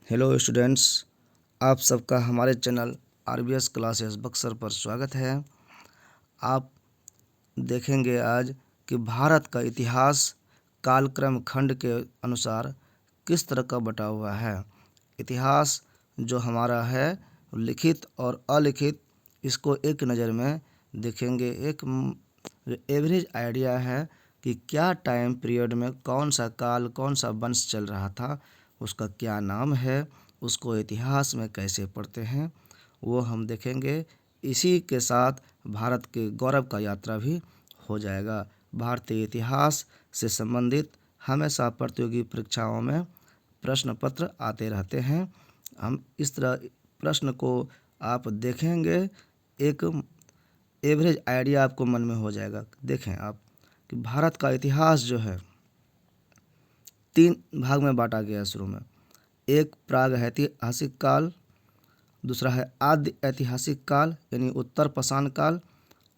Hello students, आप सबका हमारे चैनल आरबीएस क्लासेस बक्सर पर स्वागत है। आप देखेंगे आज कि भारत का इतिहास कालक्रम खंड के अनुसार किस तरह का बटा हुआ है। इतिहास जो हमारा है लिखित और अलिखित, इसको एक नज़र में देखेंगे। एक एवरेज आइडिया है कि क्या टाइम पीरियड में कौन सा काल, कौन सा वंश चल रहा था, उसका क्या नाम है, उसको इतिहास में कैसे पढ़ते हैं, वो हम देखेंगे। इसी के साथ भारत के गौरव का यात्रा भी हो जाएगा। भारतीय इतिहास से संबंधित हमेशा प्रतियोगी परीक्षाओं में प्रश्न पत्र आते रहते हैं। हम इस तरह प्रश्न को आप देखेंगे, एक एवरेज आइडिया आपको मन में हो जाएगा। देखें आप कि भारत का इतिहास जो है 3 भाग में बांटा गया है। शुरू में एक प्राग ऐतिहासिक काल, दूसरा है आद्य ऐतिहासिक काल यानी उत्तर पाषाण काल,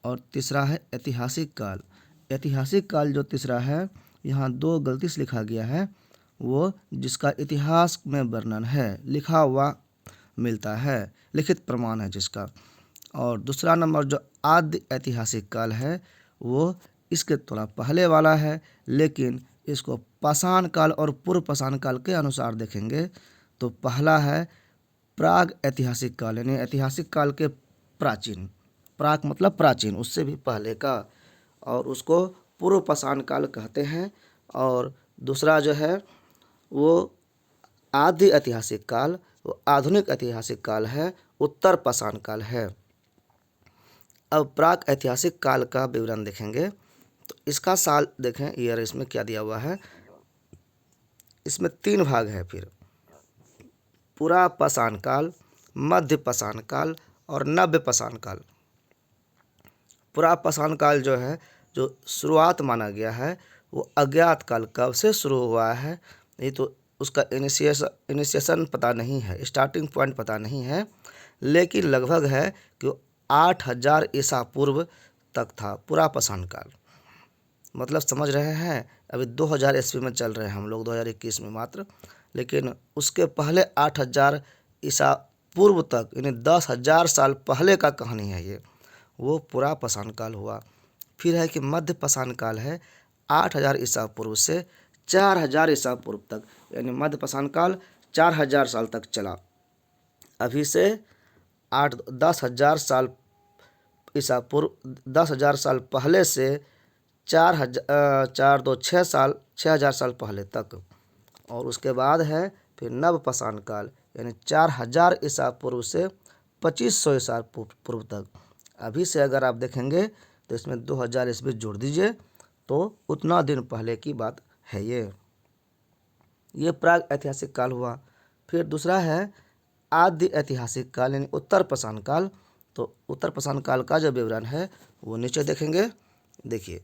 और तीसरा है ऐतिहासिक काल। ऐतिहासिक काल जो तीसरा है, यहाँ 2 गलती से लिखा गया है, वो जिसका इतिहास में वर्णन है, लिखा हुआ मिलता है, लिखित प्रमाण है जिसका। और दूसरा नंबर जो आद्य ऐतिहासिक काल है, वो इसके थोड़ा पहले वाला है, लेकिन इसको पाषाण काल और पूर्व पाषाण काल के अनुसार देखेंगे तो पहला है प्राग ऐतिहासिक काल यानी ऐतिहासिक काल के प्राचीन। प्राग मतलब प्राचीन, उससे भी पहले का, और उसको पूर्व पाषाण काल कहते हैं। और दूसरा जो है वो आदि ऐतिहासिक काल, वो आधुनिक ऐतिहासिक काल है, उत्तर पाषाण काल है। अब प्राग ऐतिहासिक काल का विवरण देखेंगे तो इसका साल देखें, ईयर इसमें क्या दिया हुआ है। इसमें 3 भाग है। फिर पुरा पाषाण काल, मध्य पाषाण काल और नव्य पाषाण काल। पुरा पाषाण काल जो है, जो शुरुआत माना गया है, वो अज्ञात काल कब से शुरू हुआ है, नहीं तो उसका इनिशिएशन पता नहीं है, स्टार्टिंग पॉइंट पता नहीं है, लेकिन लगभग है कि 8000 ईसा पूर्व तक था पुरा पाषाण काल। मतलब समझ रहे हैं, अभी 2000 ईस्वी में चल रहे हैं हम लोग, 2021 में मात्र, लेकिन उसके पहले 8000 ईसा पूर्व तक यानी 10,000 साल पहले का कहानी है ये, वो पुरा पाषाण काल हुआ। फिर है कि मध्य पाषाण काल है, 8000 ईसा पूर्व से 4000 ईसा पूर्व तक, यानी मध्य पाषाण काल 4000 साल तक चला। अभी से 10,000 साल ईसा पूर्व, 10,000 साल पहले से 6,000 साल पहले तक। और उसके बाद है फिर नव पाषाण काल यानी 4000 ईसा पूर्व से 2500 ईसा पूर्व तक। अभी से अगर आप देखेंगे तो इसमें 2000 ईस्वी जोड़ दीजिए तो उतना दिन पहले की बात है ये प्राग ऐतिहासिक काल हुआ। फिर दूसरा है आद्य ऐतिहासिक काल यानी उत्तर पाषाण काल। तो उत्तर पाषाण काल का जो विवरण है वो नीचे देखेंगे। देखिए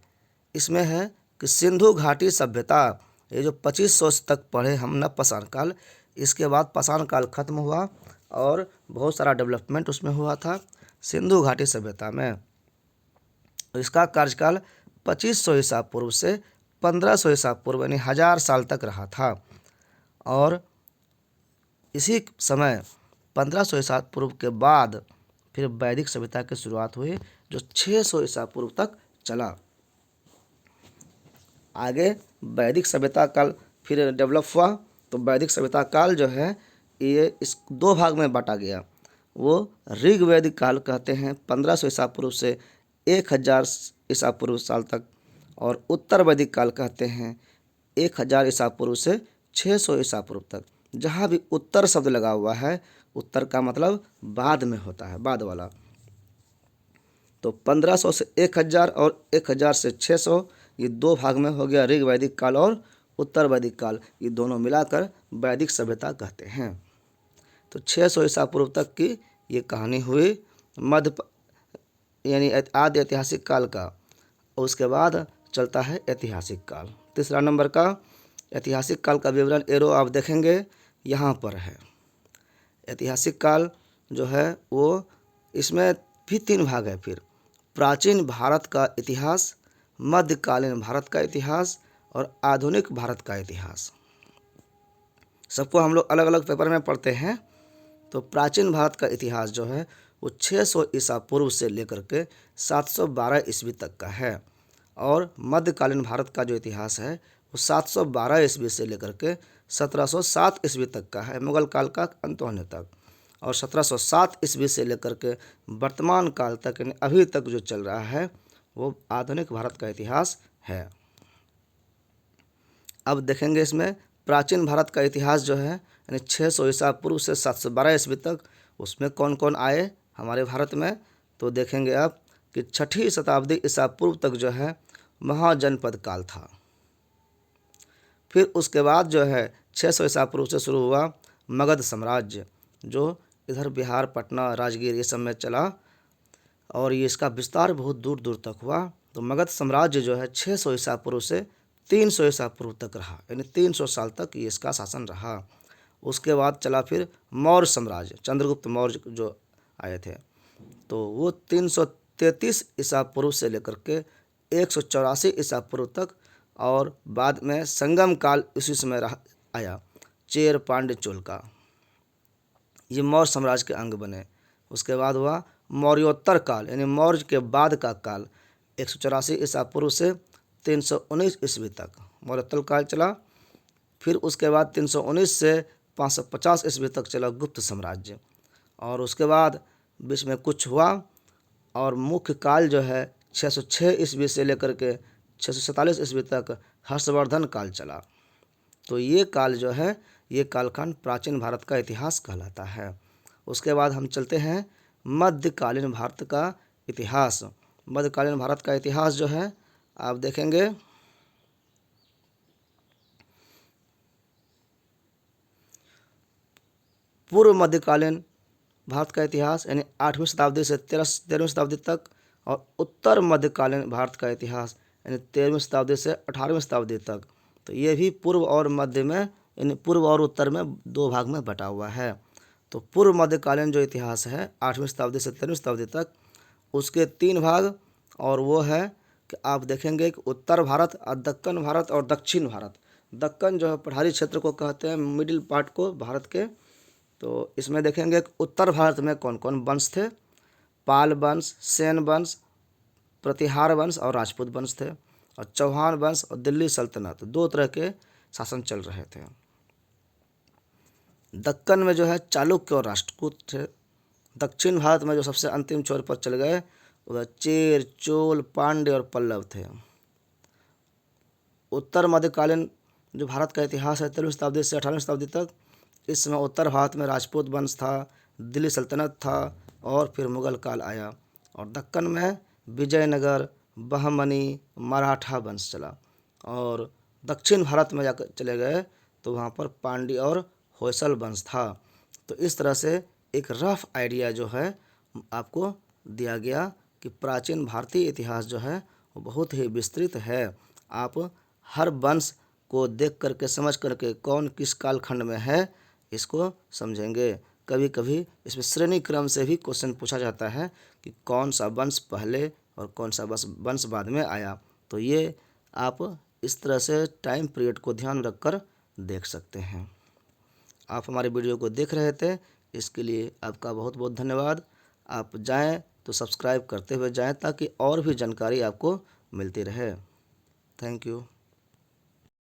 इसमें है कि सिंधु घाटी सभ्यता, ये जो 2500 तक पढ़े हम नव पाषाण काल, इसके बाद पाषाण काल खत्म हुआ और बहुत सारा डेवलपमेंट उसमें हुआ था सिंधु घाटी सभ्यता में। इसका कार्यकाल 2500 ईसा पूर्व से 1500 ईसा पूर्व यानी 1000 साल तक रहा था। और इसी समय 1500 ईसा पूर्व के बाद फिर वैदिक सभ्यता की शुरुआत हुई जो 600 ईसा पूर्व तक चला। आगे वैदिक सभ्यता काल फिर डेवलप हुआ। तो वैदिक सभ्यता काल जो है ये इस 2 भाग में बांटा गया। वो ऋग वैदिक काल कहते हैं 1500 ईसा पूर्व से 1000 ईसा पूर्व साल तक, और उत्तर वैदिक काल कहते हैं 1000 ईसा पूर्व से 600 ईसा पूर्व तक। जहाँ भी उत्तर शब्द लगा हुआ है, उत्तर का मतलब बाद में होता है, बाद वाला। तो 1500 से 1000 और 1000 से 600, ये 2 भाग में हो गया ऋग वैदिक काल और उत्तर वैदिक काल। ये दोनों मिलाकर वैदिक सभ्यता कहते हैं। तो 600 ईसा पूर्व तक की ये कहानी हुई मध्य यानी आदि ऐतिहासिक काल का। और उसके बाद चलता है ऐतिहासिक काल। तीसरा नंबर का ऐतिहासिक काल का विवरण एरो आप देखेंगे यहाँ पर है। ऐतिहासिक काल जो है वो इसमें भी 3 भाग है। फिर प्राचीन भारत का इतिहास, मध्यकालीन भारत का इतिहास और आधुनिक भारत का इतिहास। सबको हम लोग अलग अलग पेपर में पढ़ते हैं। तो प्राचीन भारत का इतिहास जो है वो 600 ईसा पूर्व से लेकर के 712 ईस्वी तक का है। और मध्यकालीन भारत का जो इतिहास है वो 712 ईस्वी से लेकर के 1707 ईस्वी तक का है, मुगल काल का अंत होने तक। और 1707 ईस्वी से लेकर के वर्तमान काल तक, यानी अभी तक जो चल रहा है वो आधुनिक भारत का इतिहास है। अब देखेंगे इसमें प्राचीन भारत का इतिहास जो है यानी 600 ईसा पूर्व से 712 ईस्वी तक, उसमें कौन कौन आए हमारे भारत में। तो देखेंगे अब कि 6ठी शताब्दी ईसा पूर्व तक जो है महाजनपद काल था। फिर उसके बाद जो है 600 ईसा पूर्व से शुरू हुआ मगध साम्राज्य, जो इधर बिहार, पटना, राजगीर ये सब में चला और ये इसका विस्तार बहुत दूर दूर तक हुआ। तो मगध साम्राज्य जो है 600 ईसा पूर्व से 300 ईसा पूर्व तक रहा, यानी 300 साल तक ये इसका शासन रहा। उसके बाद चला फिर मौर्य साम्राज्य, चंद्रगुप्त मौर्य जो आए थे, तो वो 333 ईसा पूर्व से लेकर के 184 ईसा पूर्व तक। और बाद में संगम काल इसी समय आया, चेर, पांड्य, चोल का, ये मौर्य साम्राज्य के अंग बने। उसके बाद हुआ मौर्योत्तर काल, यानी मौर्य के बाद का काल, 184 ईसा पूर्व से 319 ईस्वी तक मौर्योत्तर काल चला। फिर उसके बाद 319 से 550 ईस्वी तक चला गुप्त साम्राज्य। और उसके बाद बीच में कुछ हुआ और मुख्य काल जो है 606 ईस्वी से लेकर के 647 ईस्वी तक हर्षवर्धन काल चला। तो ये काल जो है ये कालखंड प्राचीन भारत का इतिहास कहलाता है। उसके बाद हम चलते हैं मध्यकालीन भारत का इतिहास। मध्यकालीन भारत का इतिहास जो है आप देखेंगे पूर्व मध्यकालीन भारत का इतिहास यानी 8वीं शताब्दी से 13वीं शताब्दी तक, और उत्तर मध्यकालीन भारत का इतिहास यानी 13वीं शताब्दी से 18वीं शताब्दी तक। तो ये भी पूर्व और मध्य में, यानी पूर्व और उत्तर में दो भाग में बटा हुआ है। तो पूर्व मध्यकालीन जो इतिहास है 8वीं शताब्दी से 13वीं शताब्दी तक, उसके 3 भाग, और वो है कि आप देखेंगे कि उत्तर भारत और दक्कन भारत और दक्षिण भारत। दक्कन जो है पठारी क्षेत्र को कहते हैं, मिडिल पार्ट को भारत के। तो इसमें देखेंगे कि उत्तर भारत में कौन कौन वंश थे। पाल वंश, सेन वंश, प्रतिहार वंश और राजपूत वंश थे। और चौहान वंश और दिल्ली सल्तनत, 2 तरह के शासन चल रहे थे। दक्कन में जो है चालुक्य और राष्ट्रकूट थे। दक्षिण भारत में जो सबसे अंतिम छोर पर चल गए उधर चेर, चोल, पांड्य और पल्लव थे। उत्तर मध्यकालीन जो भारत का इतिहास है 13वीं शताब्दी से 18वीं शताब्दी तक, इस समय उत्तर भारत में राजपूत वंश था, दिल्ली सल्तनत था और फिर मुगल काल आया। और दक्कन में विजयनगर, बहमनी, मराठा वंश चला। और दक्षिण भारत में जाकर चले गए तो वहाँ पर पांड्य और होयसल वंश था। तो इस तरह से एक रफ आइडिया जो है आपको दिया गया कि प्राचीन भारतीय इतिहास जो है वो बहुत ही विस्तृत है। आप हर वंश को देख करके, समझ करके कौन किस कालखंड में है इसको समझेंगे। कभी कभी इसमें श्रेणी क्रम से भी क्वेश्चन पूछा जाता है कि कौन सा वंश पहले और कौन सा वंश बाद में आया। तो ये आप इस तरह से टाइम पीरियड को ध्यान रखकर देख सकते हैं। आप हमारे वीडियो को देख रहे थे, इसके लिए आपका बहुत बहुत धन्यवाद। आप जाएं तो सब्सक्राइब करते हुए जाएं ताकि और भी जानकारी आपको मिलती रहे। Thank you.